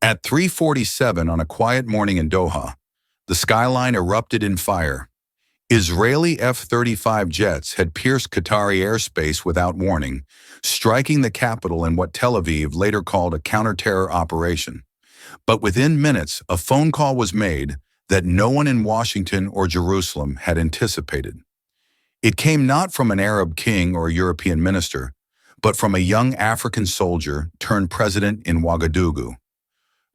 At 3:47 on a quiet morning in Doha, the skyline erupted in fire. Israeli F-35 jets had pierced Qatari airspace without warning, striking the capital in what Tel Aviv later called a counter-terror operation. But within minutes, a phone call was made that no one in Washington or Jerusalem had anticipated. It came not from an Arab king or a European minister, but from a young African soldier turned president in Ouagadougou.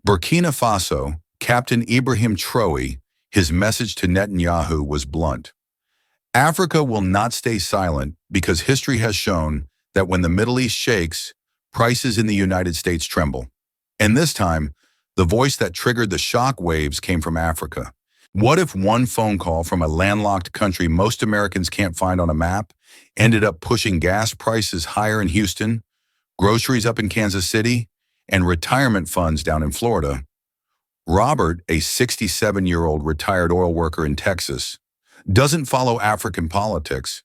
Burkina Faso, Captain Ibrahim Traore, his message to Netanyahu was blunt. Africa will not stay silent because history has shown that when the Middle East shakes, prices in the United States tremble. And this time, the voice that triggered the shock waves came from Africa. What if one phone call from a landlocked country most Americans can't find on a map ended up pushing gas prices higher in Houston, groceries up in Kansas City, and retirement funds down in Florida? Robert, a 67-year-old retired oil worker in Texas, doesn't follow African politics,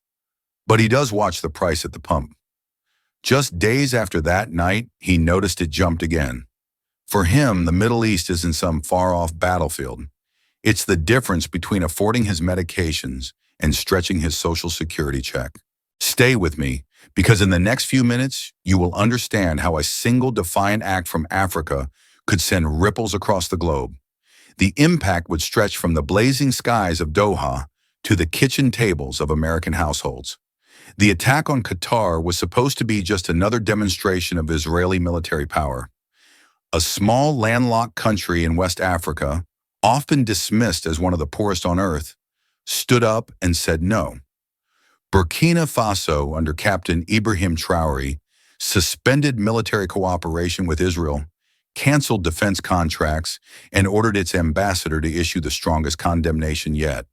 but he does watch the price at the pump. Just days after that night, he noticed it jumped again. For him, the Middle East isn't some far-off battlefield. It's the difference between affording his medications and stretching his Social Security check. Stay with me, because in the next few minutes, you will understand how a single defiant act from Africa could send ripples across the globe. The impact would stretch from the blazing skies of Doha to the kitchen tables of American households. The attack on Qatar was supposed to be just another demonstration of Israeli military power. A small landlocked country in West Africa, often dismissed as one of the poorest on earth, stood up and said no. Burkina Faso, under Captain Ibrahim Traore, suspended military cooperation with Israel, canceled defense contracts, and ordered its ambassador to issue the strongest condemnation yet.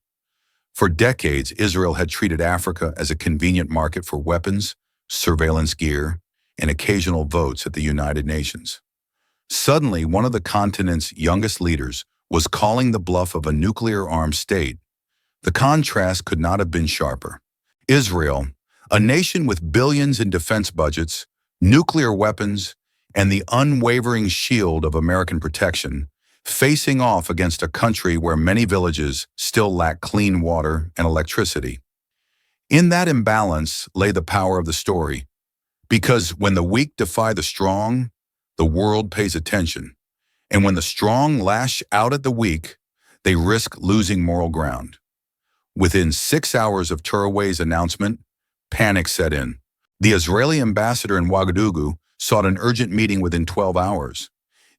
For decades, Israel had treated Africa as a convenient market for weapons, surveillance gear, and occasional votes at the United Nations. Suddenly, one of the continent's youngest leaders was calling the bluff of a nuclear-armed state. The contrast could not have been sharper. Israel, a nation with billions in defense budgets, nuclear weapons, and the unwavering shield of American protection, facing off against a country where many villages still lack clean water and electricity. In that imbalance lay the power of the story, because when the weak defy the strong, the world pays attention, and when the strong lash out at the weak, they risk losing moral ground. Within 6 hours of Traoré's announcement, panic set in. The Israeli ambassador in Ouagadougou sought an urgent meeting within 12 hours.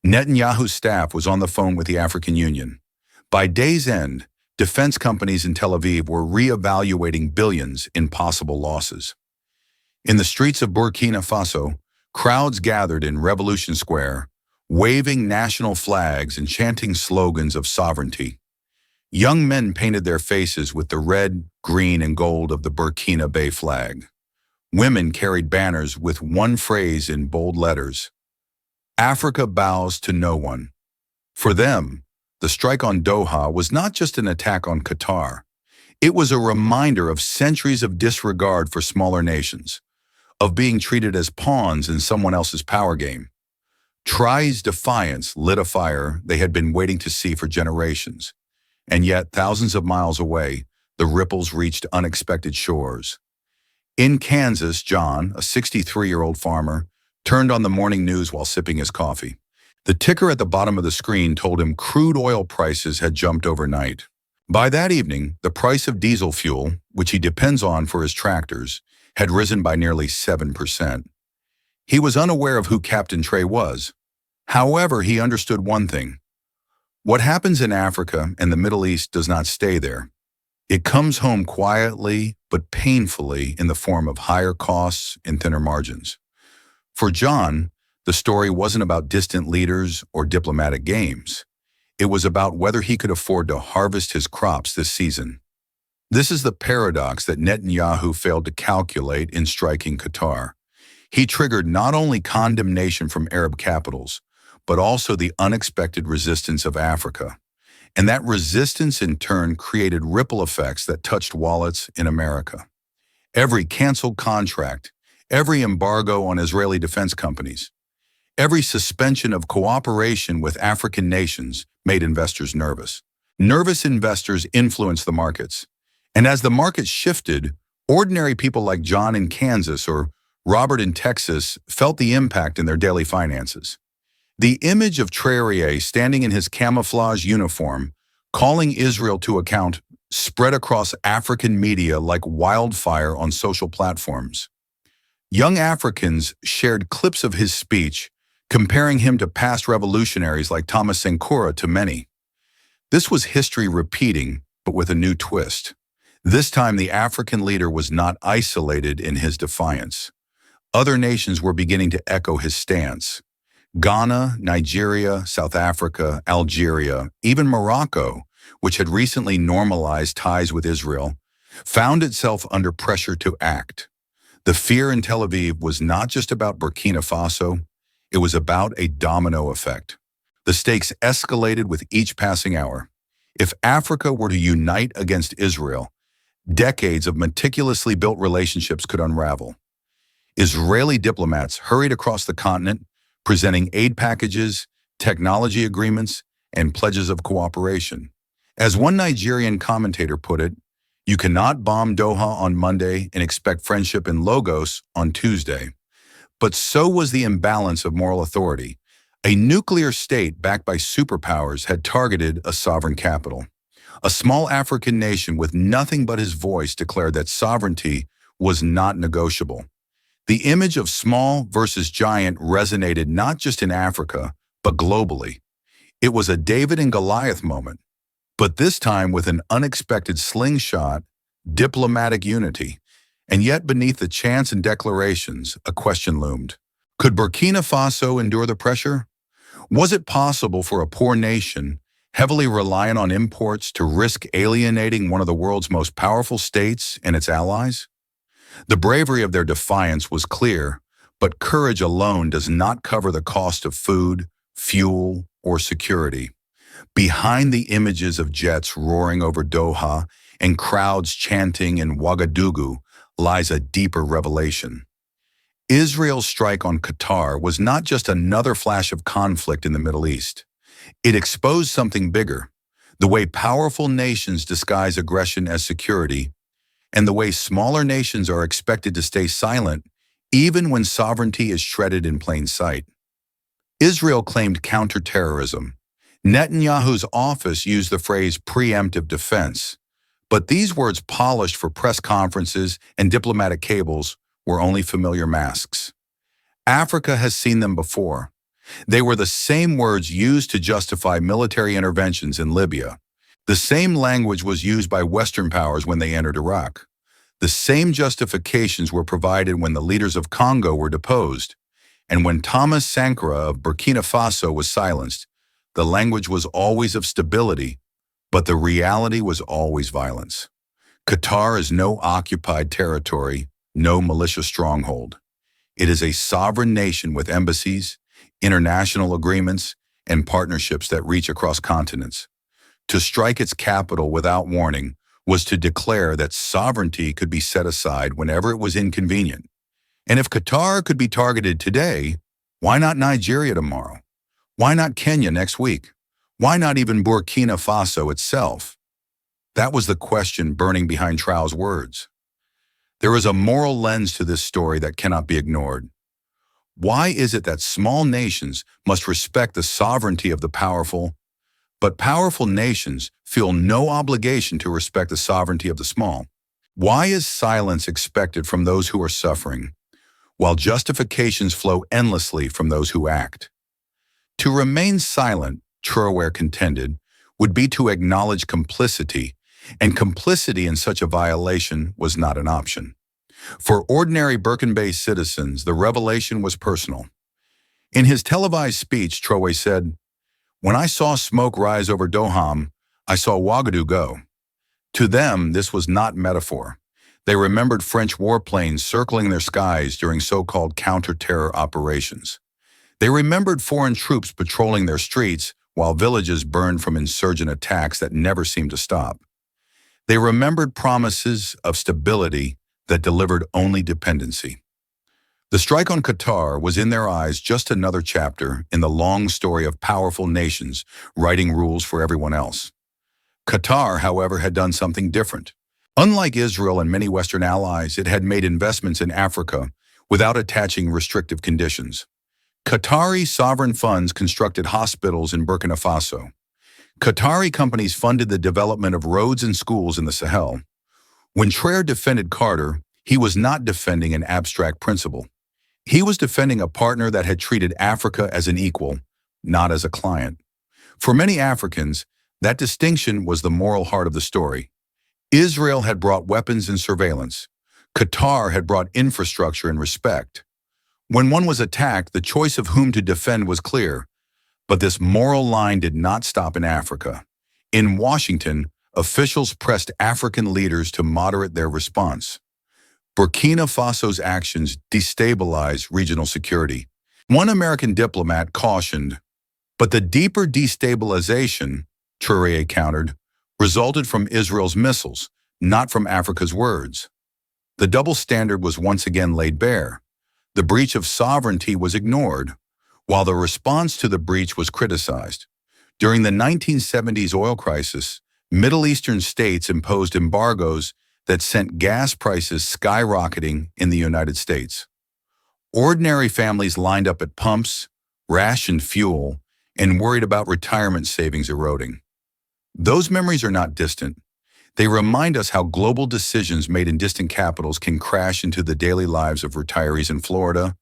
Netanyahu's staff was on the phone with the African Union. By day's end, defense companies in Tel Aviv were re-evaluating billions in possible losses. In the streets of Burkina Faso, crowds gathered in Revolution Square, waving national flags and chanting slogans of sovereignty. Young men painted their faces with the red, green, and gold of the Burkina Faso flag. Women carried banners with one phrase in bold letters: Africa bows to no one. For them, the strike on Doha was not just an attack on Qatar. It was a reminder of centuries of disregard for smaller nations, of being treated as pawns in someone else's power game. Traoré's defiance lit a fire they had been waiting to see for generations. And yet, thousands of miles away, the ripples reached unexpected shores. In Kansas, John, a 63-year-old farmer, turned on the morning news while sipping his coffee. The ticker at the bottom of the screen told him crude oil prices had jumped overnight. By that evening, the price of diesel fuel, which he depends on for his tractors, had risen by nearly 7%. He was unaware of who Captain Traoré was. However, he understood one thing. What happens in Africa and the Middle East does not stay there. It comes home quietly but painfully in the form of higher costs and thinner margins. For John, the story wasn't about distant leaders or diplomatic games. It was about whether he could afford to harvest his crops this season. This is the paradox that Netanyahu failed to calculate in striking Qatar. He triggered not only condemnation from Arab capitals, but also the unexpected resistance of Africa. And that resistance in turn created ripple effects that touched wallets in America. Every canceled contract, every embargo on Israeli defense companies, Every suspension of cooperation with African nations made investors nervous. Nervous investors influenced the markets. And as the markets shifted, ordinary people like John in Kansas or Robert in Texas felt the impact in their daily finances. The image of Traoré standing in his camouflage uniform, calling Israel to account, spread across African media like wildfire on social platforms. Young Africans shared clips of his speech, comparing him to past revolutionaries like Thomas Sankara to many. This was history repeating, but with a new twist. This time the African leader was not isolated in his defiance. Other nations were beginning to echo his stance. Ghana, Nigeria, South Africa, Algeria, even Morocco, which had recently normalized ties with Israel, found itself under pressure to act. The fear in Tel Aviv was not just about Burkina Faso, it was about a domino effect. The stakes escalated with each passing hour. If Africa were to unite against Israel, decades of meticulously built relationships could unravel. Israeli diplomats hurried across the continent, presenting aid packages, technology agreements, and pledges of cooperation. As one Nigerian commentator put it, you cannot bomb Doha on Monday and expect friendship in Lagos on Tuesday. But so was the imbalance of moral authority. A nuclear state backed by superpowers had targeted a sovereign capital. A small African nation with nothing but his voice declared that sovereignty was not negotiable. The image of small versus giant resonated not just in Africa, but globally. It was a David and Goliath moment, but this time with an unexpected slingshot, diplomatic unity. And yet beneath the chants and declarations, a question loomed. Could Burkina Faso endure the pressure? Was it possible for a poor nation, heavily reliant on imports, to risk alienating one of the world's most powerful states and its allies? The bravery of their defiance was clear, but courage alone does not cover the cost of food, fuel, or security. Behind the images of jets roaring over Doha and crowds chanting in Ouagadougou lies a deeper revelation. Israel's strike on Qatar was not just another flash of conflict in the Middle East. It exposed something bigger, the way powerful nations disguise aggression as security, and the way smaller nations are expected to stay silent even when sovereignty is shredded in plain sight. Israel claimed counterterrorism. Netanyahu's office used the phrase preemptive defense, but these words polished for press conferences and diplomatic cables were only familiar masks. Africa has seen them before. They were the same words used to justify military interventions in Libya. The same language was used by Western powers when they entered Iraq. The same justifications were provided when the leaders of Congo were deposed. And when Thomas Sankara of Burkina Faso was silenced, the language was always of stability, but the reality was always violence. Qatar is no occupied territory, no militia stronghold. It is a sovereign nation with embassies, international agreements, and partnerships that reach across continents. To strike its capital without warning was to declare that sovereignty could be set aside whenever it was inconvenient. And if Qatar could be targeted today, why not Nigeria tomorrow? Why not Kenya next week? Why not even Burkina Faso itself? That was the question burning behind Traore's words. There is a moral lens to this story that cannot be ignored. Why is it that small nations must respect the sovereignty of the powerful, but powerful nations feel no obligation to respect the sovereignty of the small? Why is silence expected from those who are suffering, while justifications flow endlessly from those who act? To remain silent, Traoré contended, would be to acknowledge complicity, and complicity in such a violation was not an option. For ordinary Burkina citizens, the revelation was personal. In his televised speech, Traoré said, "When I saw smoke rise over Doham, I saw Ouagadougou go." To them, this was not metaphor. They remembered French warplanes circling their skies during so-called counter-terror operations. They remembered foreign troops patrolling their streets while villages burned from insurgent attacks that never seemed to stop. They remembered promises of stability that delivered only dependency. The strike on Qatar was in their eyes just another chapter in the long story of powerful nations writing rules for everyone else. Qatar, however, had done something different. Unlike Israel and many Western allies, it had made investments in Africa without attaching restrictive conditions. Qatari sovereign funds constructed hospitals in Burkina Faso. Qatari companies funded the development of roads and schools in the Sahel. When Traore defended Carter, he was not defending an abstract principle. He was defending a partner that had treated Africa as an equal, not as a client. For many Africans, that distinction was the moral heart of the story. Israel had brought weapons and surveillance. Qatar had brought infrastructure and respect. When one was attacked, the choice of whom to defend was clear. But this moral line did not stop in Africa. In Washington, officials pressed African leaders to moderate their response. Burkina Faso's actions destabilized regional security. One American diplomat cautioned, but the deeper destabilization, Traoré countered, resulted from Israel's missiles, not from Africa's words. The double standard was once again laid bare. The breach of sovereignty was ignored, while the response to the breach was criticized. During the 1970s oil crisis, Middle Eastern states imposed embargoes that sent gas prices skyrocketing in the United States. Ordinary families lined up at pumps, rationed fuel, and worried about retirement savings eroding. Those memories are not distant. They remind us how global decisions made in distant capitals can crash into the daily lives of retirees in Florida,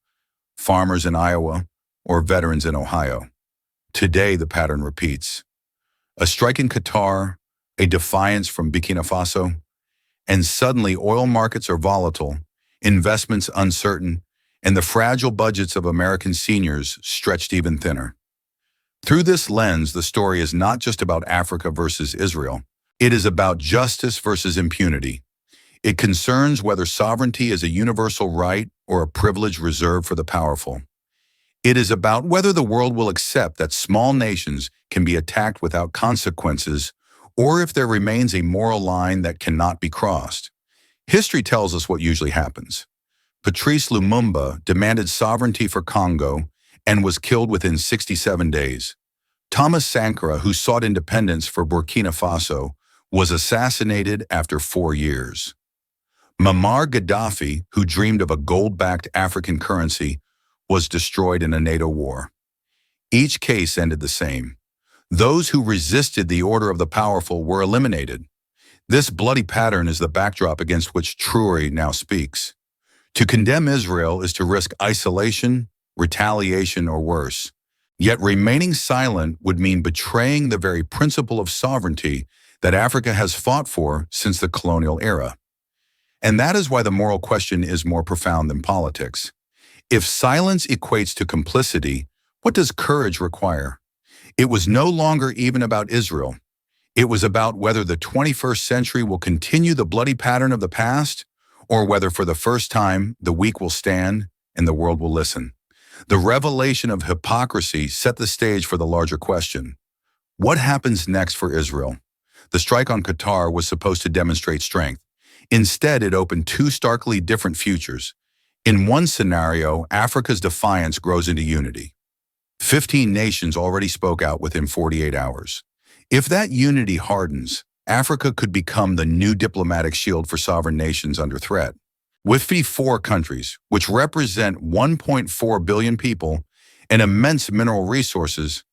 farmers in Iowa, or veterans in Ohio. Today, the pattern repeats. A strike in Qatar, a defiance from Burkina Faso, and suddenly oil markets are volatile, investments uncertain, and the fragile budgets of American seniors stretched even thinner. Through this lens, the story is not just about Africa versus Israel. It is about justice versus impunity. It concerns whether sovereignty is a universal right or a privilege reserved for the powerful. It is about whether the world will accept that small nations can be attacked without consequences, or if there remains a moral line that cannot be crossed. History tells us what usually happens. Patrice Lumumba demanded sovereignty for Congo and was killed within 67 days. Thomas Sankara, who sought independence for Burkina Faso, was assassinated after 4 years. Muammar Gaddafi, who dreamed of a gold-backed African currency, was destroyed in a NATO war. Each case ended the same. Those who resisted the order of the powerful were eliminated. This bloody pattern is the backdrop against which Traoré now speaks. To condemn Israel is to risk isolation, retaliation, or worse. Yet remaining silent would mean betraying the very principle of sovereignty that Africa has fought for since the colonial era. And that is why the moral question is more profound than politics. If silence equates to complicity, what does courage require? It was no longer even about Israel. It was about whether the 21st century will continue the bloody pattern of the past, or whether for the first time the weak will stand and the world will listen. The revelation of hypocrisy set the stage for the larger question. What happens next for Israel? The strike on Qatar was supposed to demonstrate strength. Instead, it opened two starkly different futures. In one scenario, Africa's defiance grows into unity. 15 nations already spoke out within 48 hours. If that unity hardens, Africa could become the new diplomatic shield for sovereign nations under threat. With 54 countries, which represent 1.4 billion people and immense mineral resources,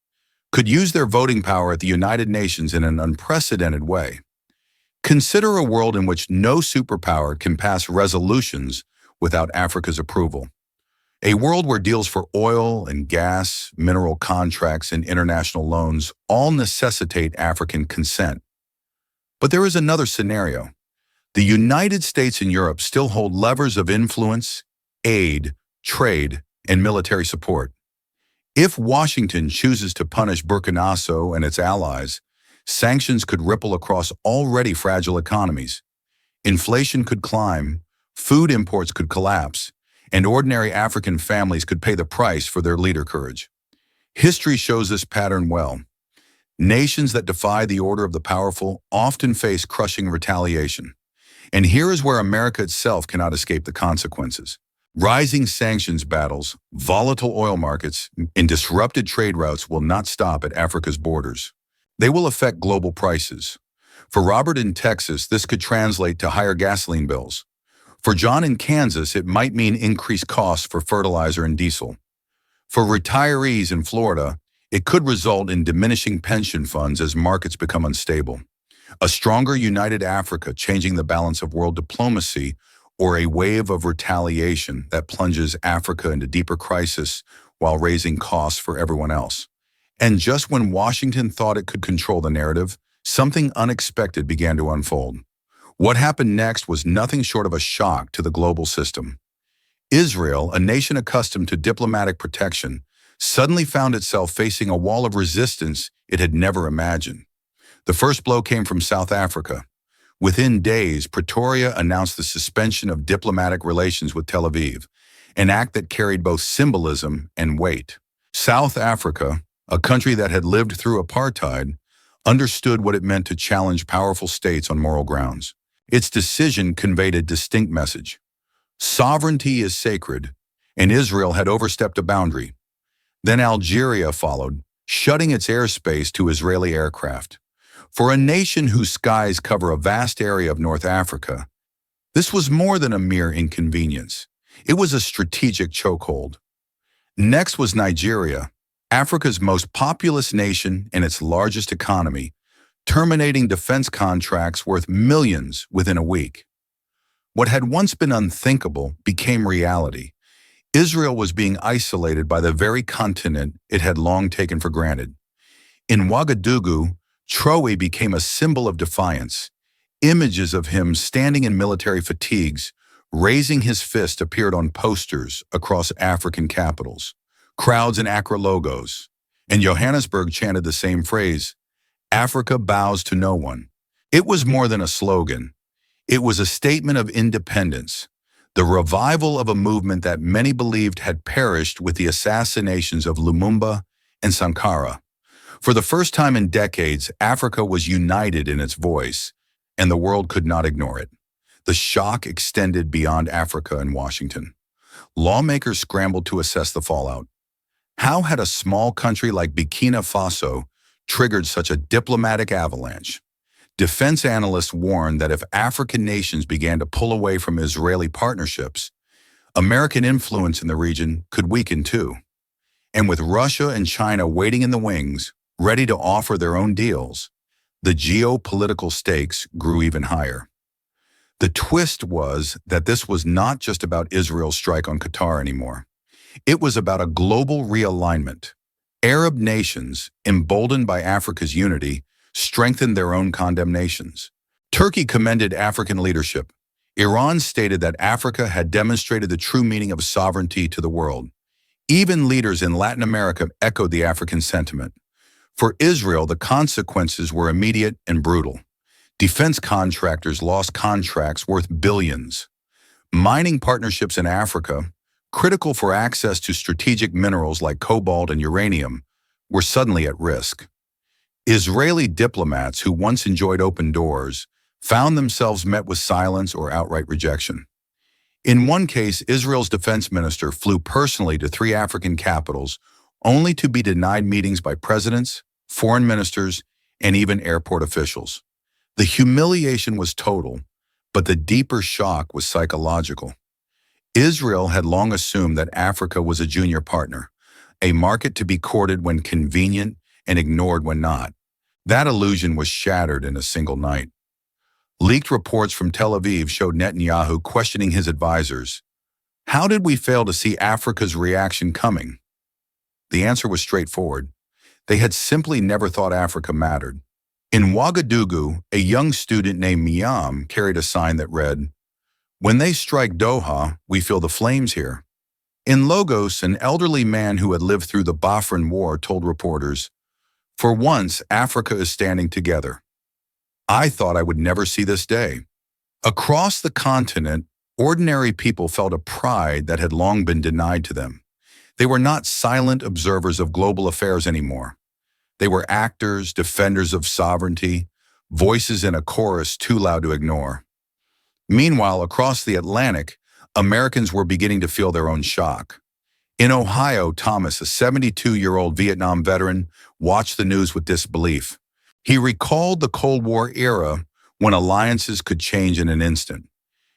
could use their voting power at the United Nations in an unprecedented way. Consider a world in which no superpower can pass resolutions without Africa's approval. A world where deals for oil and gas, mineral contracts, and international loans all necessitate African consent. But there is another scenario. The United States and Europe still hold levers of influence, aid, trade, and military support. If Washington chooses to punish Burkina Faso and its allies, sanctions could ripple across already fragile economies. Inflation could climb, food imports could collapse, and ordinary African families could pay the price for their leader courage. History shows this pattern well. Nations that defy the order of the powerful often face crushing retaliation. And here is where America itself cannot escape the consequences. Rising sanctions battles, volatile oil markets, and disrupted trade routes will not stop at Africa's borders. They will affect global prices. For Robert in Texas, this could translate to higher gasoline bills. For John in Kansas, it might mean increased costs for fertilizer and diesel. For retirees in Florida, it could result in diminishing pension funds as markets become unstable. A stronger united Africa changing the balance of world diplomacy, or a wave of retaliation that plunges Africa into deeper crisis while raising costs for everyone else. And just when Washington thought it could control the narrative, something unexpected began to unfold. What happened next was nothing short of a shock to the global system. Israel, a nation accustomed to diplomatic protection, suddenly found itself facing a wall of resistance it had never imagined. The first blow came from South Africa. Within days, Pretoria announced the suspension of diplomatic relations with Tel Aviv, an act that carried both symbolism and weight. South Africa, a country that had lived through apartheid, understood what it meant to challenge powerful states on moral grounds. Its decision conveyed a distinct message. Sovereignty is sacred, and Israel had overstepped a boundary. Then Algeria followed, shutting its airspace to Israeli aircraft. For a nation whose skies cover a vast area of North Africa, this was more than a mere inconvenience. It was a strategic chokehold. Next was Nigeria, Africa's most populous nation and its largest economy, terminating defense contracts worth millions within a week. What had once been unthinkable became reality. Israel was being isolated by the very continent it had long taken for granted. In Ouagadougou, Traoré became a symbol of defiance. Images of him standing in military fatigues, raising his fist appeared on posters across African capitals. Crowds in Accra logos, and Johannesburg chanted the same phrase, "Africa bows to no one." It was more than a slogan. It was a statement of independence, the revival of a movement that many believed had perished with the assassinations of Lumumba and Sankara. For the first time in decades, Africa was united in its voice, and the world could not ignore it. The shock extended beyond Africa and Washington. Lawmakers scrambled to assess the fallout. How had a small country like Burkina Faso triggered such a diplomatic avalanche? Defense analysts warned that if African nations began to pull away from Israeli partnerships, American influence in the region could weaken too. And with Russia and China waiting in the wings, ready to offer their own deals, the geopolitical stakes grew even higher. The twist was that this was not just about Israel's strike on Qatar anymore. It was about a global realignment. Arab nations, emboldened by Africa's unity, strengthened their own condemnations. Turkey commended African leadership. Iran stated that Africa had demonstrated the true meaning of sovereignty to the world. Even leaders in Latin America echoed the African sentiment. For Israel, the consequences were immediate and brutal. Defense contractors lost contracts worth billions. Mining partnerships in Africa, critical for access to strategic minerals like cobalt and uranium, were suddenly at risk. Israeli diplomats who once enjoyed open doors found themselves met with silence or outright rejection. In one case, Israel's defense minister flew personally to 3 African capitals only to be denied meetings by presidents, foreign ministers, and even airport officials. The humiliation was total, but the deeper shock was psychological. Israel had long assumed that Africa was a junior partner, a market to be courted when convenient and ignored when not. That illusion was shattered in a single night. Leaked reports from Tel Aviv showed Netanyahu questioning his advisors. How did we fail to see Africa's reaction coming? The answer was straightforward. They had simply never thought Africa mattered. In Ouagadougou, a young student named Miam carried a sign that read, "When they strike Doha, we feel the flames here." In Lagos, an elderly man who had lived through the Biafran War told reporters, "For once, Africa is standing together. I thought I would never see this day." Across the continent, ordinary people felt a pride that had long been denied to them. They were not silent observers of global affairs anymore. They were actors, defenders of sovereignty, voices in a chorus too loud to ignore. Meanwhile, across the Atlantic, Americans were beginning to feel their own shock. In Ohio, Thomas, a 72-year-old Vietnam veteran, watched the news with disbelief. He recalled the Cold War era when alliances could change in an instant,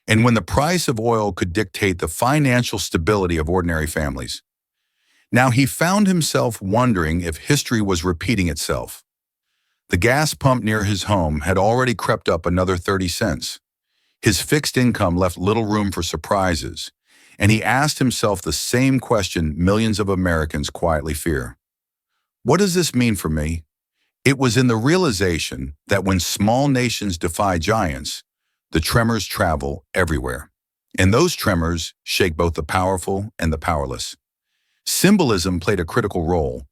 and when the price of oil could dictate the financial stability of ordinary families. Now he found himself wondering if history was repeating itself. The gas pump near his home had already crept up another 30 cents. His fixed income left little room for surprises, and he asked himself the same question millions of Americans quietly fear. What does this mean for me? It was in the realization that when small nations defy giants, the tremors travel everywhere. And those tremors shake both the powerful and the powerless. Symbolism played a critical role.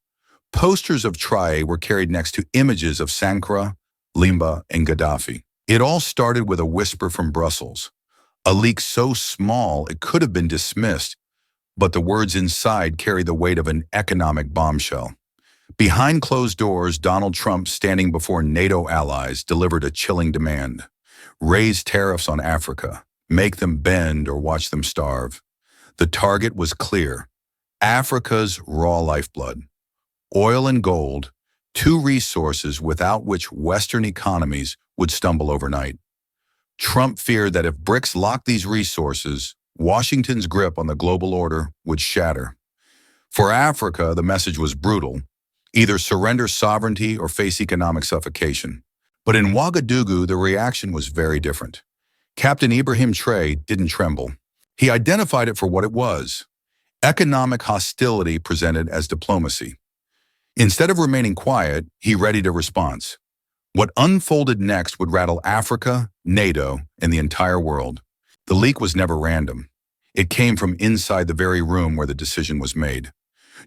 Posters of Traoré were carried next to images of Sankara, Limba, and Gaddafi. It all started with a whisper from Brussels, a leak so small it could have been dismissed, but the words inside carry the weight of an economic bombshell. Behind closed doors, Donald Trump, standing before NATO allies, delivered a chilling demand. Raise tariffs on Africa, make them bend or watch them starve. The target was clear: Africa's raw lifeblood. Oil and gold, two resources without which Western economies would stumble overnight. Trump feared that if BRICS locked these resources, Washington's grip on the global order would shatter. For Africa, the message was brutal: either surrender sovereignty or face economic suffocation. But in Ouagadougou, the reaction was very different. Captain Ibrahim Traoré didn't tremble. He identified it for what it was: economic hostility presented as diplomacy. Instead of remaining quiet, he readied a response. What unfolded next would rattle Africa, NATO, and the entire world. The leak was never random. It came from inside the very room where the decision was made.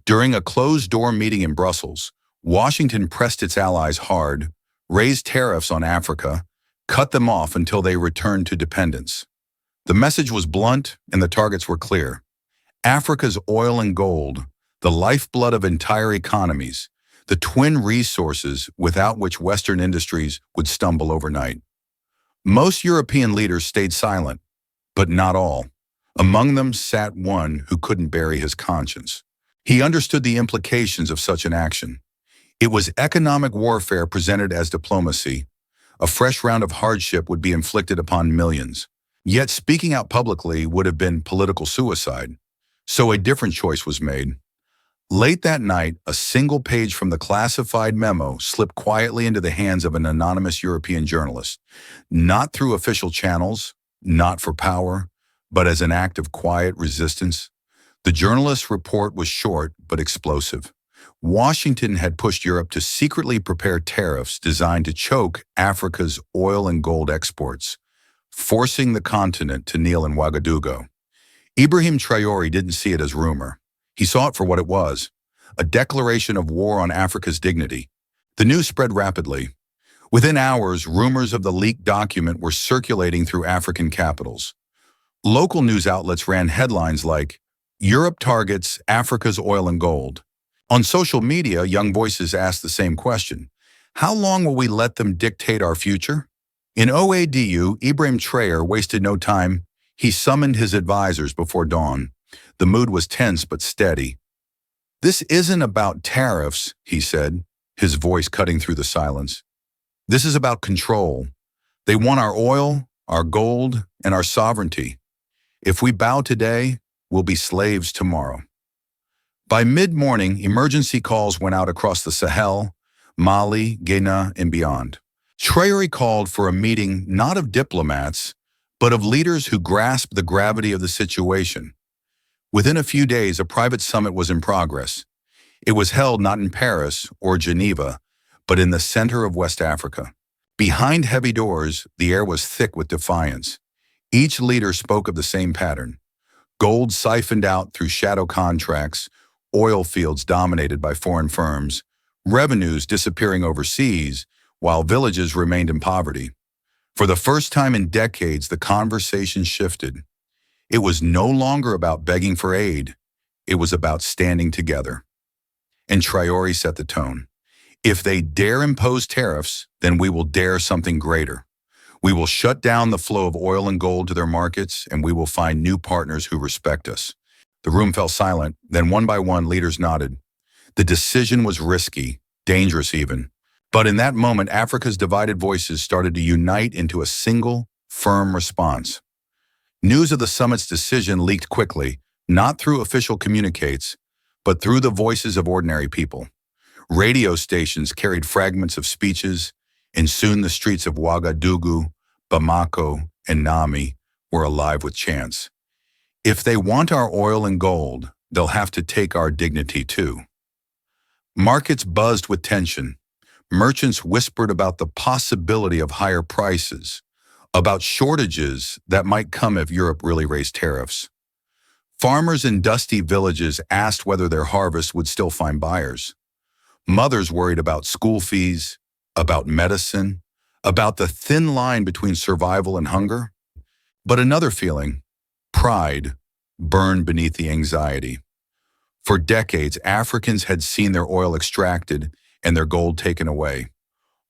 During a closed-door meeting in Brussels, Washington pressed its allies hard, raised tariffs on Africa, cut them off until they returned to dependence. The message was blunt and the targets were clear. Africa's oil and gold, the lifeblood of entire economies, the twin resources without which Western industries would stumble overnight. Most European leaders stayed silent, but not all. Among them sat one who couldn't bury his conscience. He understood the implications of such an action. It was economic warfare presented as diplomacy. A fresh round of hardship would be inflicted upon millions. Yet speaking out publicly would have been political suicide. So a different choice was made. Late that night, a single page from the classified memo slipped quietly into the hands of an anonymous European journalist. Not through official channels, not for power, but as an act of quiet resistance. The journalist's report was short but explosive. Washington had pushed Europe to secretly prepare tariffs designed to choke Africa's oil and gold exports, forcing the continent to kneel in Ouagadougou. Ibrahim Traoré didn't see it as rumor. He saw it for what it was: a declaration of war on Africa's dignity. The news spread rapidly. Within hours, rumors of the leaked document were circulating through African capitals. Local news outlets ran headlines like, "Europe targets Africa's oil and gold." On social media, young voices asked the same question: how long will we let them dictate our future? In Ouagadougou, Ibrahim Traoré wasted no time. He summoned his advisors before dawn. The mood was tense but steady. "This isn't about tariffs," he said, his voice cutting through the silence. "This is about control. They want our oil, our gold, and our sovereignty. If we bow today, we'll be slaves tomorrow." By mid-morning, emergency calls went out across the Sahel, Mali, Guinea, and beyond. Traoré called for a meeting not of diplomats, but of leaders who grasped the gravity of the situation. Within a few days, a private summit was in progress. It was held not in Paris or Geneva, but in the center of West Africa. Behind heavy doors, the air was thick with defiance. Each leader spoke of the same pattern: gold siphoned out through shadow contracts, oil fields dominated by foreign firms, revenues disappearing overseas, while villages remained in poverty. For the first time in decades, the conversation shifted. It was no longer about begging for aid. It was about standing together. And Traoré set the tone. "If they dare impose tariffs, then we will dare something greater. We will shut down the flow of oil and gold to their markets, and we will find new partners who respect us. The room fell silent. Then one by one, leaders nodded. The decision was risky, dangerous even. But in that moment, Africa's divided voices started to unite into a single, firm response. News of the summit's decision leaked quickly, not through official communiques, but through the voices of ordinary people. Radio stations carried fragments of speeches, and soon the streets of Ouagadougou, Bamako, and Niamey were alive with chants. If they want our oil and gold, they'll have to take our dignity too. Markets buzzed with tension. Merchants whispered about the possibility of higher prices, about shortages that might come if Europe really raised tariffs. Farmers in dusty villages asked whether their harvest would still find buyers. Mothers worried about school fees, about medicine, about the thin line between survival and hunger. But another feeling, pride, burned beneath the anxiety. For decades, Africans had seen their oil extracted and their gold taken away.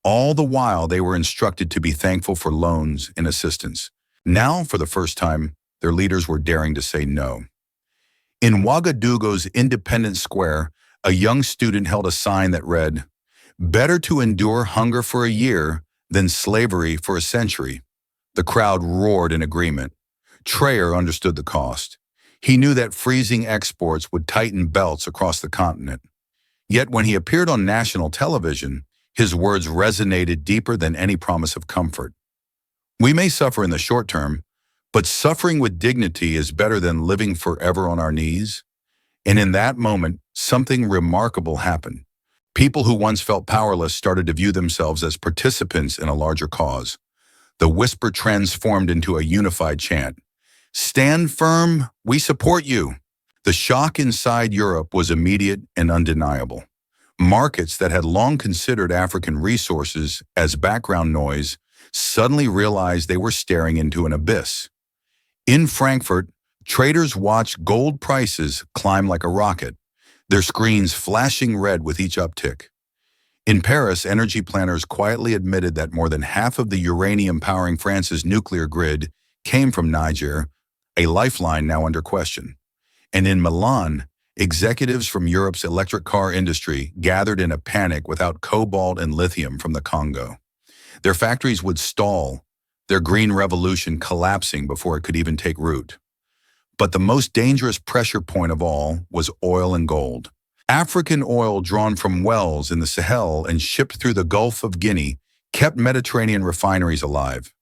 All the while, they were instructed to be thankful for loans and assistance. Now, for the first time, their leaders were daring to say no. In Ouagadougou's Independence Square, a young student held a sign that read, "Better to endure hunger for a year than slavery for a century." The crowd roared in agreement. Traoré understood the cost. He knew that freezing exports would tighten belts across the continent. Yet when he appeared on national television, his words resonated deeper than any promise of comfort. We may suffer in the short term, but suffering with dignity is better than living forever on our knees. And in that moment, something remarkable happened. People who once felt powerless started to view themselves as participants in a larger cause. The whisper transformed into a unified chant. "Stand firm, we support you." The shock inside Europe was immediate and undeniable. Markets that had long considered African resources as background noise suddenly realized they were staring into an abyss. In Frankfurt, traders watched gold prices climb like a rocket, their screens flashing red with each uptick. In Paris, energy planners quietly admitted that more than half of the uranium powering France's nuclear grid came from Niger, a lifeline now under question. And in Milan, executives from Europe's electric car industry gathered in a panic without cobalt and lithium from the Congo. Their factories would stall, their green revolution collapsing before it could even take root. But the most dangerous pressure point of all was oil and gold. African oil drawn from wells in the Sahel and shipped through the Gulf of Guinea kept Mediterranean refineries alive.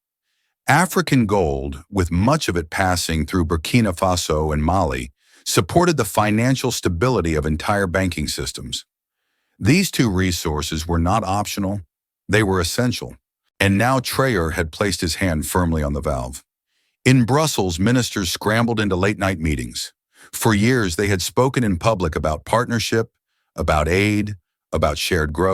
African gold, with much of it passing through Burkina Faso and Mali, supported the financial stability of entire banking systems. These two resources were not optional, they were essential. And now Traoré had placed his hand firmly on the valve. In Brussels, ministers scrambled into late-night meetings. For years, they had spoken in public about partnership, about aid, about shared growth.